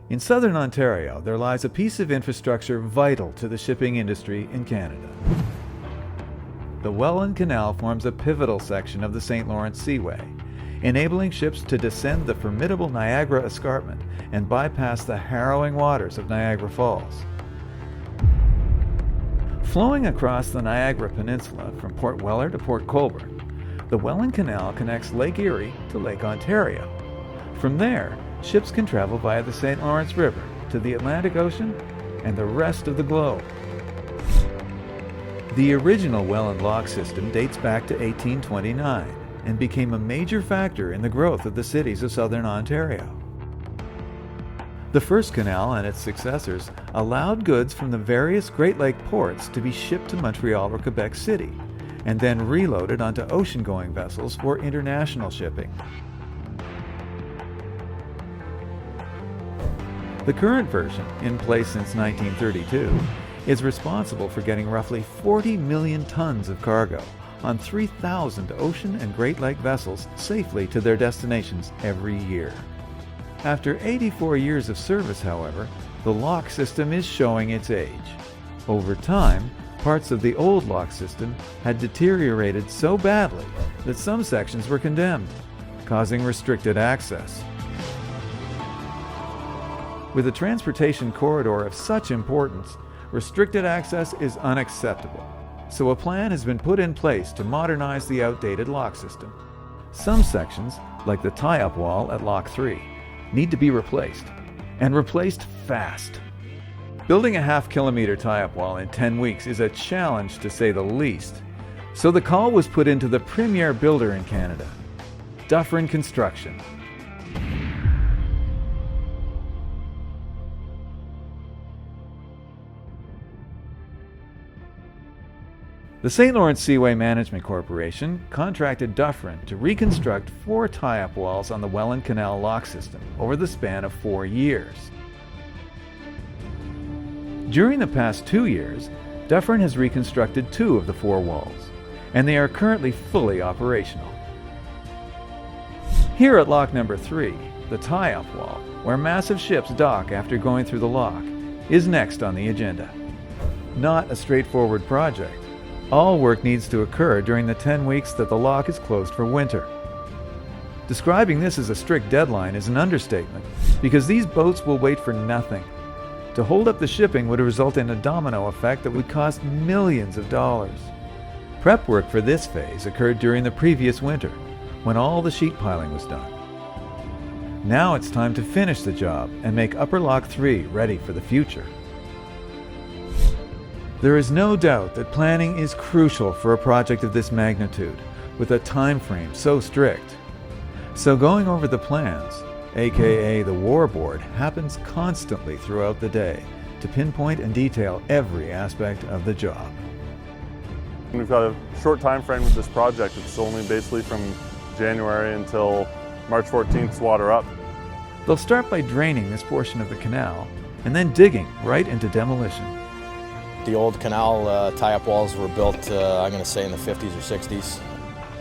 In southern Ontario, there lies a piece of infrastructure vital to the shipping industry in Canada. The Welland Canal forms a pivotal section of the St. Lawrence Seaway, enabling ships to descend the formidable Niagara Escarpment and bypass the harrowing waters of Niagara Falls. Flowing across the Niagara Peninsula from Port Weller to Port Colborne, the Welland Canal connects Lake Erie to Lake Ontario. From there, ships can travel via the St. Lawrence River to the Atlantic Ocean and the rest of the globe. The original Welland lock system dates back to 1829 and became a major factor in the growth of the cities of southern Ontario. The first canal and its successors allowed goods from the various Great Lake ports to be shipped to Montreal or Quebec City, and then reloaded onto ocean-going vessels for international shipping. The current version, in place since 1932, is responsible for getting roughly 40 million tons of cargo on 3,000 ocean and Great Lake vessels safely to their destinations every year. After 84 years of service, however, the lock system is showing its age. Over time, parts of the old lock system had deteriorated so badly that some sections were condemned, causing restricted access. With a transportation corridor of such importance, restricted access is unacceptable, so a plan has been put in place to modernize the outdated lock system. Some sections, like the tie-up wall at Lock 3, need to be replaced, and replaced fast. Building a half-kilometer tie-up wall in 10 weeks is a challenge to say the least, so the call was put into the premier builder in Canada, Dufferin Construction. The St. Lawrence Seaway Management Corporation contracted Dufferin to reconstruct 4 tie-up walls on the Welland Canal lock system over the span of 4 years. During the past 2 years, Dufferin has reconstructed 2 of the 4 walls, and they are currently fully operational. Here at lock number 3, the tie-up wall, where massive ships dock after going through the lock, is next on the agenda. Not a straightforward project. All work needs to occur during the 10 weeks that the lock is closed for winter. Describing this as a strict deadline is an understatement, because these boats will wait for nothing. To hold up the shipping would result in a domino effect that would cost millions of dollars. Prep work for this phase occurred during the previous winter, when all the sheet piling was done. Now it's time to finish the job and make Upper Lock 3 ready for the future. There is no doubt that planning is crucial for a project of this magnitude, with a time frame so strict. So going over the plans, aka the War Board, happens constantly throughout the day to pinpoint and detail every aspect of the job. We've got a short time frame with this project. It's only basically from January until March 14th's water up. They'll start by draining this portion of the canal and then digging right into demolition. The old canal tie-up walls were built, I'm going to say, in the 50s or 60s.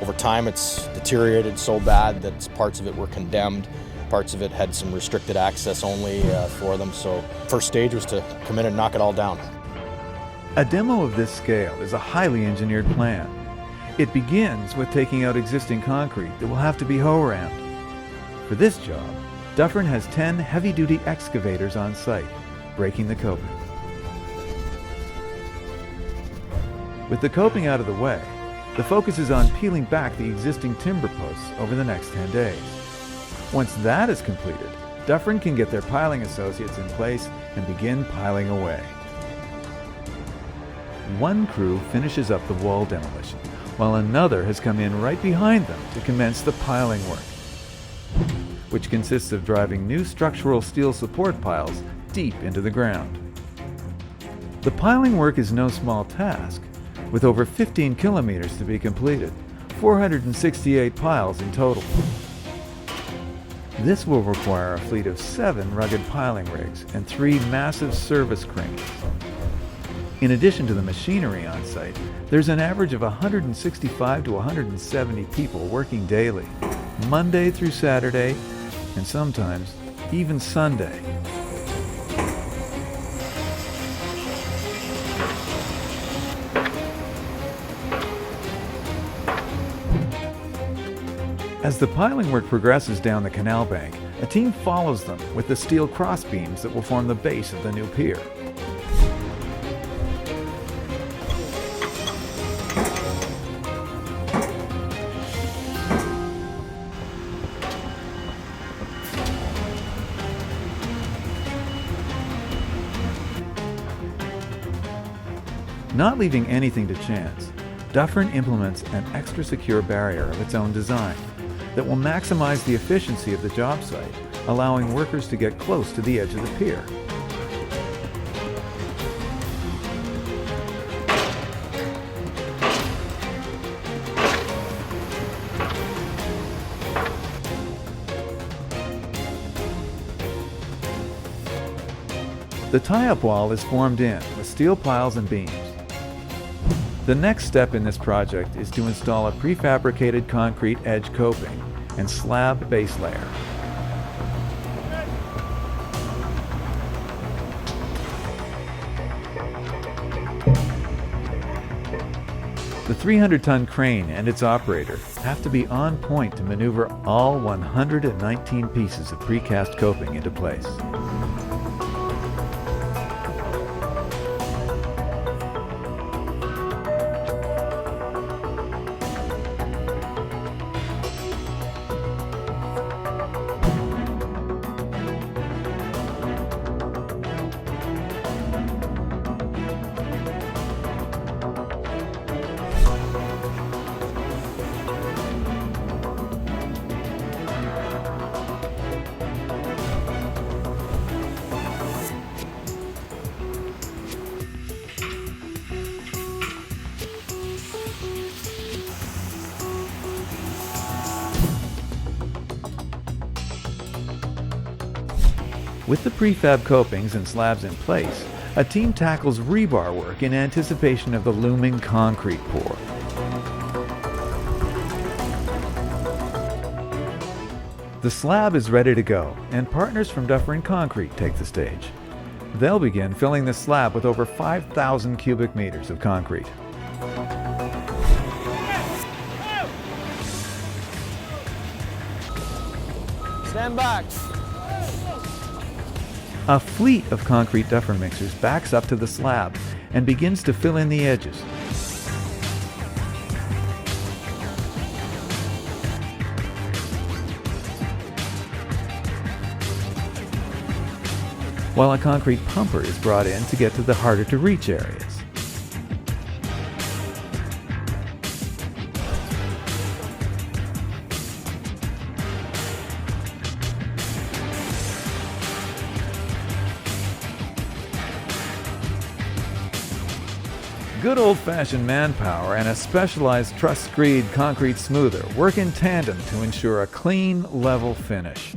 Over time, it's deteriorated so bad that parts of it were condemned. Parts of it had some restricted access only for them. So first stage was to come in and knock it all down. A demo of this scale is a highly engineered plan. It begins with taking out existing concrete that will have to be hoe-rammed. For this job, Dufferin has 10 heavy-duty excavators on site, breaking the coping. With the coping out of the way, the focus is on peeling back the existing timber posts over the next 10 days. Once that is completed, Dufferin can get their piling associates in place and begin piling away. One crew finishes up the wall demolition, while another has come in right behind them to commence the piling work, which consists of driving new structural steel support piles deep into the ground. The piling work is no small task, with over 15 kilometers to be completed, 468 piles in total. This will require a fleet of 7 rugged piling rigs and 3 massive service cranes. In addition to the machinery on site, there's an average of 165 to 170 people working daily, Monday through Saturday, and sometimes even Sunday. As the piling work progresses down the canal bank, a team follows them with the steel crossbeams that will form the base of the new pier. Not leaving anything to chance, Dufferin implements an extra secure barrier of its own design that will maximize the efficiency of the job site, allowing workers to get close to the edge of the pier. The tie-up wall is formed in with steel piles and beams. The next step in this project is to install a prefabricated concrete edge coping and slab base layer. The 300-ton crane and its operator have to be on point to maneuver all 119 pieces of precast coping into place. With the prefab copings and slabs in place, a team tackles rebar work in anticipation of the looming concrete pour. The slab is ready to go, and partners from Dufferin Concrete take the stage. They'll begin filling the slab with over 5,000 cubic meters of concrete. Stand back. A fleet of concrete Dufferin mixers backs up to the slab and begins to fill in the edges. While a concrete pumper is brought in to get to the harder to reach areas. Good old-fashioned manpower and a specialized truss-screed concrete smoother work in tandem to ensure a clean, level finish.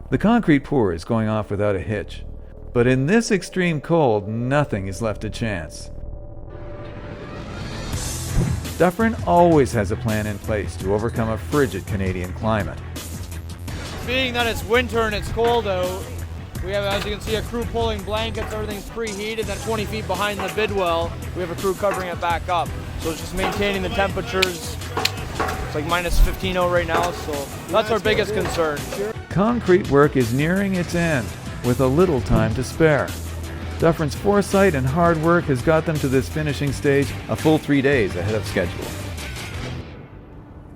The concrete pour is going off without a hitch, but in this extreme cold, nothing is left to chance. Dufferin always has a plan in place to overcome a frigid Canadian climate. Being that it's winter and it's cold out, we have, as you can see, a crew pulling blankets, everything's preheated, then 20 feet behind the bidwell, we have a crew covering it back up. So it's just maintaining the temperatures. It's like minus 15 out right now, so that's our biggest concern. Concrete work is nearing its end, with a little time to spare. Dufferin's foresight and hard work has got them to this finishing stage a full 3 days ahead of schedule.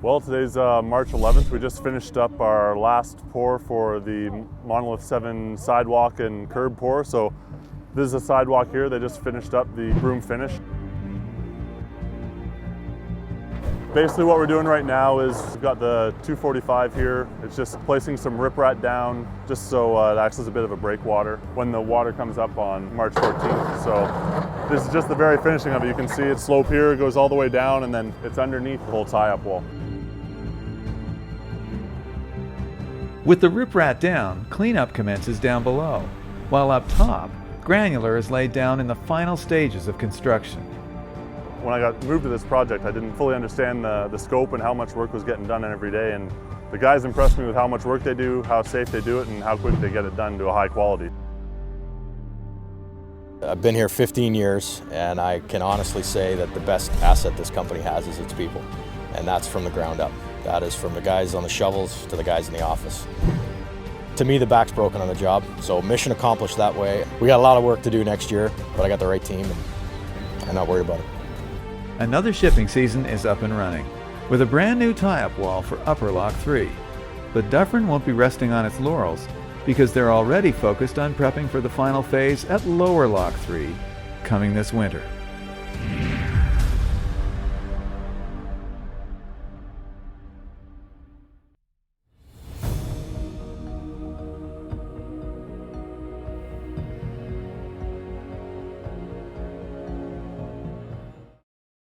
Well, today's March 11th. We just finished up our last pour for the Monolith 7 sidewalk and curb pour. So this is a sidewalk here. They just finished up the broom finish. Basically what we're doing right now is we've got the 245 here. It's just placing some riprap down just so it acts as a bit of a breakwater when the water comes up on March 14th. So this is just the very finishing of it. You can see it's slope here, it goes all the way down, and then it's underneath the whole tie-up wall. With the riprap down, cleanup commences down below, while up top, granular is laid down in the final stages of construction. When I got moved to this project, I didn't fully understand the scope and how much work was getting done every day, and the guys impressed me with how much work they do, how safe they do it, and how quick they get it done to a high quality. I've been here 15 years, and I can honestly say that the best asset this company has is its people, and that's from the ground up. That is from the guys on the shovels to the guys in the office. To me, the back's broken on the job, so mission accomplished that way. We got a lot of work to do next year, but I got the right team, and I'm not worried about it. Another shipping season is up and running, with a brand new tie-up wall for Upper Lock 3. But Dufferin won't be resting on its laurels, because they're already focused on prepping for the final phase at Lower Lock 3, coming this winter.